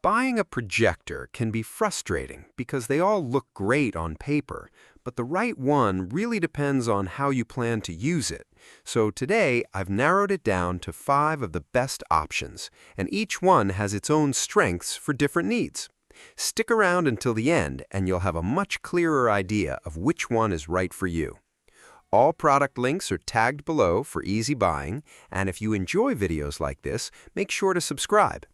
Buying a projector can be frustrating because they all look great on paper, but the right one really depends on how you plan to use it. So today, I've narrowed it down to 5 of the best options, and each one has its own strengths for different needs. Stick around until the end, and you'll have a much clearer idea of which one is right for you. All product links are tagged below for easy buying, and if you enjoy videos like this, make sure to subscribe.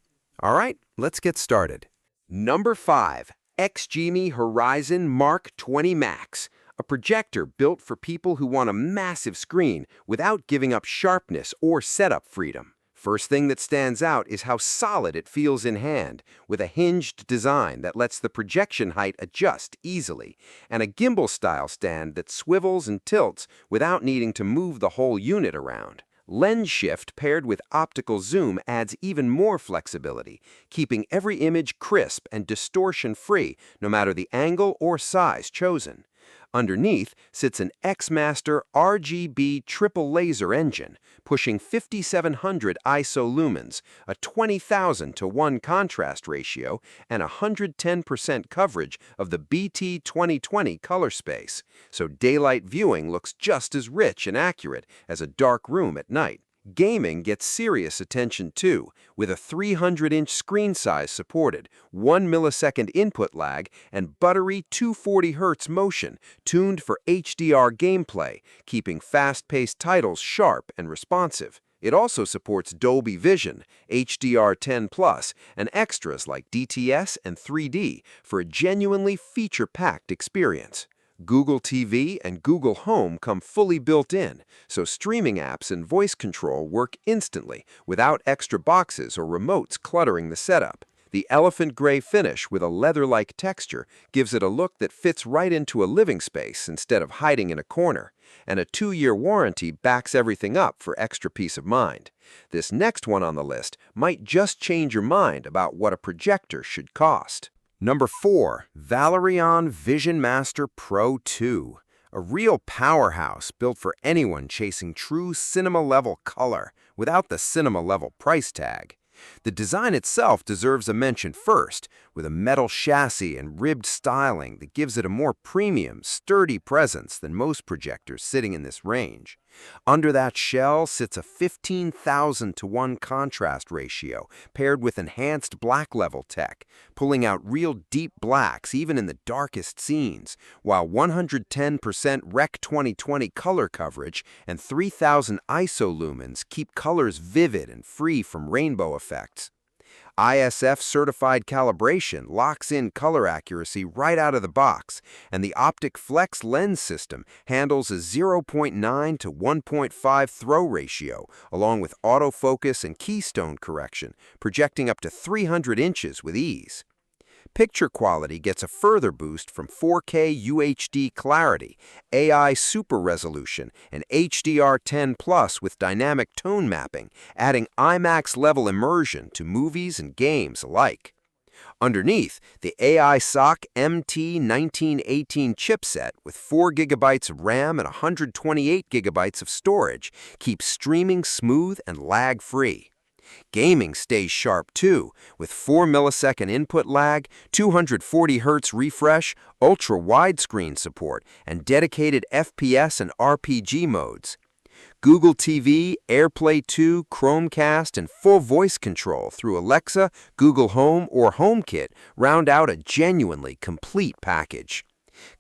All right, let's get started. Number 5. XGIMI Horizon Mark 20 Max, a projector built for people who want a massive screen without giving up sharpness or setup freedom. First thing that stands out is how solid it feels in hand, with a hinged design that lets the projection height adjust easily, and a gimbal-style stand that swivels and tilts without needing to move the whole unit around. Lens shift paired with optical zoom adds even more flexibility, keeping every image crisp and distortion-free, no matter the angle or size chosen. Underneath sits an XMaster RGB triple laser engine, pushing 5700 ISO lumens, a 20,000:1 contrast ratio, and 110% coverage of the BT 2020 color space, so daylight viewing looks just as rich and accurate as a dark room at night. Gaming gets serious attention too, with a 300-inch screen size supported, 1 millisecond input lag, and buttery 240 Hz motion, tuned for HDR gameplay, keeping fast-paced titles sharp and responsive. It also supports Dolby Vision, HDR10+, and extras like DTS and 3D for a genuinely feature-packed experience. Google TV and Google Home come fully built in, so streaming apps and voice control work instantly without extra boxes or remotes cluttering the setup. The elephant gray finish with a leather-like texture gives it a look that fits right into a living space instead of hiding in a corner, and a 2-year warranty backs everything up for extra peace of mind. This next one on the list might just change your mind about what a projector should cost. Number 4. Valerion VisionMaster Pro 2, a real powerhouse built for anyone chasing true cinema-level color without the cinema-level price tag. The design itself deserves a mention first, with a metal chassis and ribbed styling that gives it a more premium, sturdy presence than most projectors sitting in this range. Under that shell sits a 15,000:1 contrast ratio paired with enhanced black level tech, pulling out real deep blacks even in the darkest scenes, while 110% Rec 2020 color coverage and 3000 ISO lumens keep colors vivid and free from rainbow effects. ISF-certified calibration locks in color accuracy right out of the box, and the Optic Flex lens system handles a 0.9 to 1.5 throw ratio, along with autofocus and keystone correction, projecting up to 300 inches with ease. Picture quality gets a further boost from 4K UHD clarity, AI super resolution, and HDR10+ with dynamic tone mapping, adding IMAX-level immersion to movies and games alike. Underneath, the AI SoC MT1918 chipset with 4 GB of RAM and 128 GB of storage keeps streaming smooth and lag-free. Gaming stays sharp too, with 4 millisecond input lag, 240 Hz refresh, ultra-widescreen support, and dedicated FPS and RPG modes. Google TV, AirPlay 2, Chromecast, and full voice control through Alexa, Google Home, or HomeKit round out a genuinely complete package.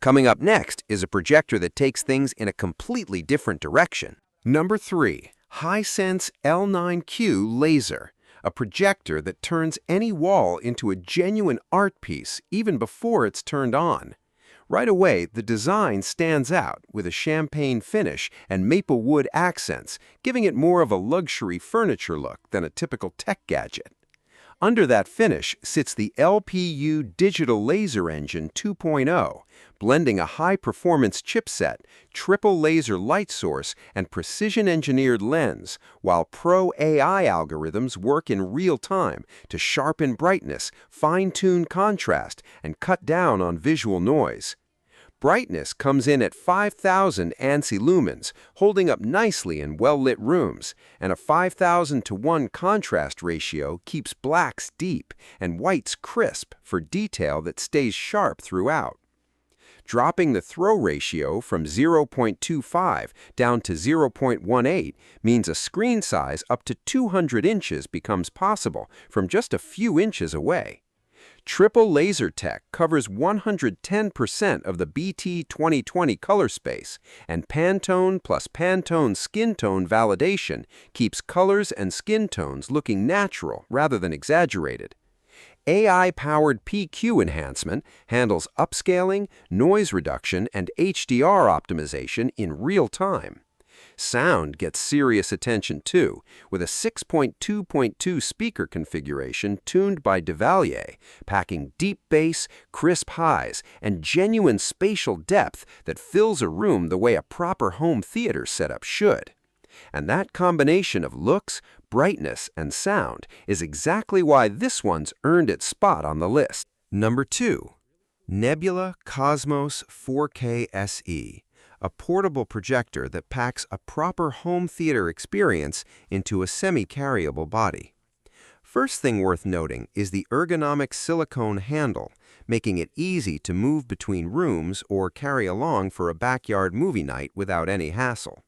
Coming up next is a projector that takes things in a completely different direction. Number 3. Hisense L9Q Laser, a projector that turns any wall into a genuine art piece even before it's turned on. Right away, the design stands out with a champagne finish and maple wood accents, giving it more of a luxury furniture look than a typical tech gadget. Under that finish sits the LPU Digital Laser Engine 2.0, blending a high-performance chipset, triple laser light source, and precision-engineered lens, while Pro AI algorithms work in real time to sharpen brightness, fine-tune contrast, and cut down on visual noise. Brightness comes in at 5,000 ANSI lumens, holding up nicely in well-lit rooms, and a 5,000 to 1 contrast ratio keeps blacks deep and whites crisp for detail that stays sharp throughout. Dropping the throw ratio from 0.25 down to 0.18 means a screen size up to 200 inches becomes possible from just a few inches away. Triple laser tech covers 110% of the BT 2020 color space, and Pantone plus Pantone skin tone validation keeps colors and skin tones looking natural rather than exaggerated. AI-powered PQ enhancement handles upscaling, noise reduction, and HDR optimization in real time. Sound gets serious attention too, with a 6.2.2 speaker configuration tuned by Valerion, packing deep bass, crisp highs, and genuine spatial depth that fills a room the way a proper home theater setup should. And that combination of looks, brightness, and sound is exactly why this one's earned its spot on the list. Number 2. Nebula Cosmos 4K SE, a portable projector that packs a proper home theater experience into a semi-carryable body. First thing worth noting is the ergonomic silicone handle, making it easy to move between rooms or carry along for a backyard movie night without any hassle.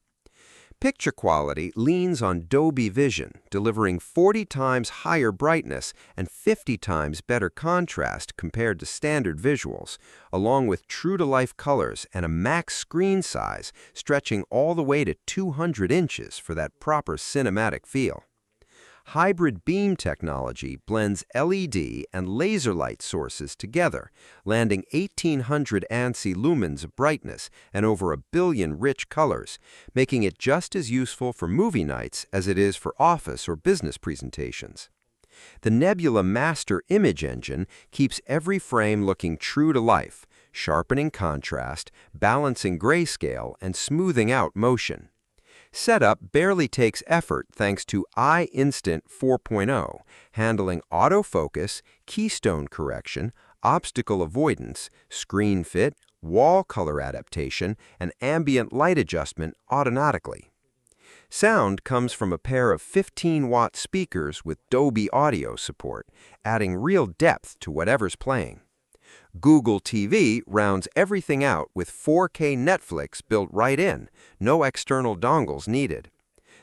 Picture quality leans on Dolby Vision, delivering 40 times higher brightness and 50 times better contrast compared to standard visuals, along with true-to-life colors and a max screen size stretching all the way to 200 inches for that proper cinematic feel. Hybrid beam technology blends LED and laser light sources together, landing 1,800 ANSI lumens of brightness and over 1 billion rich colors, making it just as useful for movie nights as it is for office or business presentations. The Nebula Master image engine keeps every frame looking true to life, sharpening contrast, balancing grayscale, and smoothing out motion. Setup barely takes effort thanks to iInstant 4.0, handling autofocus, keystone correction, obstacle avoidance, screen fit, wall color adaptation, and ambient light adjustment automatically. Sound comes from a pair of 15-watt speakers with Dolby Audio support, adding real depth to whatever's playing. Google TV rounds everything out with 4K Netflix built right in, no external dongles needed.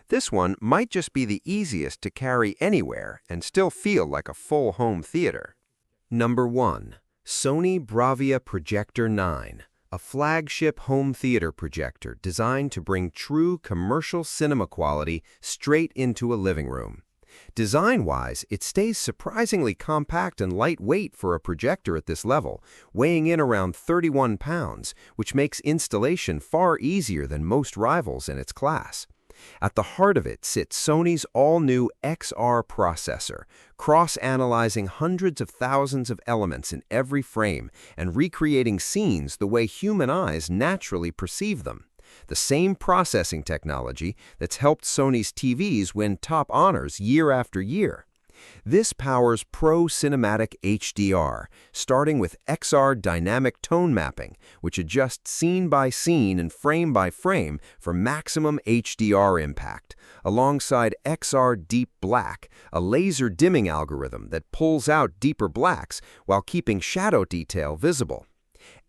This one might just be the easiest to carry anywhere and still feel like a full home theater. Number 1. Sony Bravia Projector 9, a flagship home theater projector designed to bring true commercial cinema quality straight into a living room. Design-wise, it stays surprisingly compact and lightweight for a projector at this level, weighing in around 31 pounds, which makes installation far easier than most rivals in its class. At the heart of it sits Sony's all-new XR processor, cross-analyzing hundreds of thousands of elements in every frame and recreating scenes the way human eyes naturally perceive them. The same processing technology that's helped Sony's TVs win top honors year after year. This powers Pro Cinematic HDR, starting with XR Dynamic Tone Mapping, which adjusts scene by scene and frame by frame for maximum HDR impact, alongside XR Deep Black, a laser dimming algorithm that pulls out deeper blacks while keeping shadow detail visible.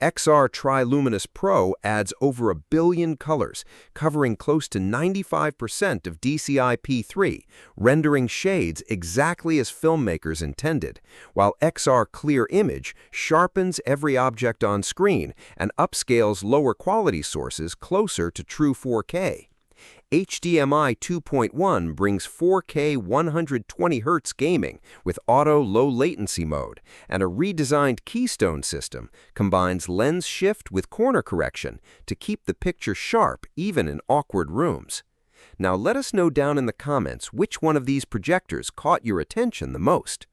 XR Triluminous Pro adds over 1 billion colors, covering close to 95% of DCI-P3, rendering shades exactly as filmmakers intended, while XR Clear Image sharpens every object on screen and upscales lower quality sources closer to true 4K. HDMI 2.1 brings 4K 120Hz gaming with auto low latency mode, and a redesigned Keystone system combines lens shift with corner correction to keep the picture sharp even in awkward rooms. Now let us know down in the comments which one of these projectors caught your attention the most.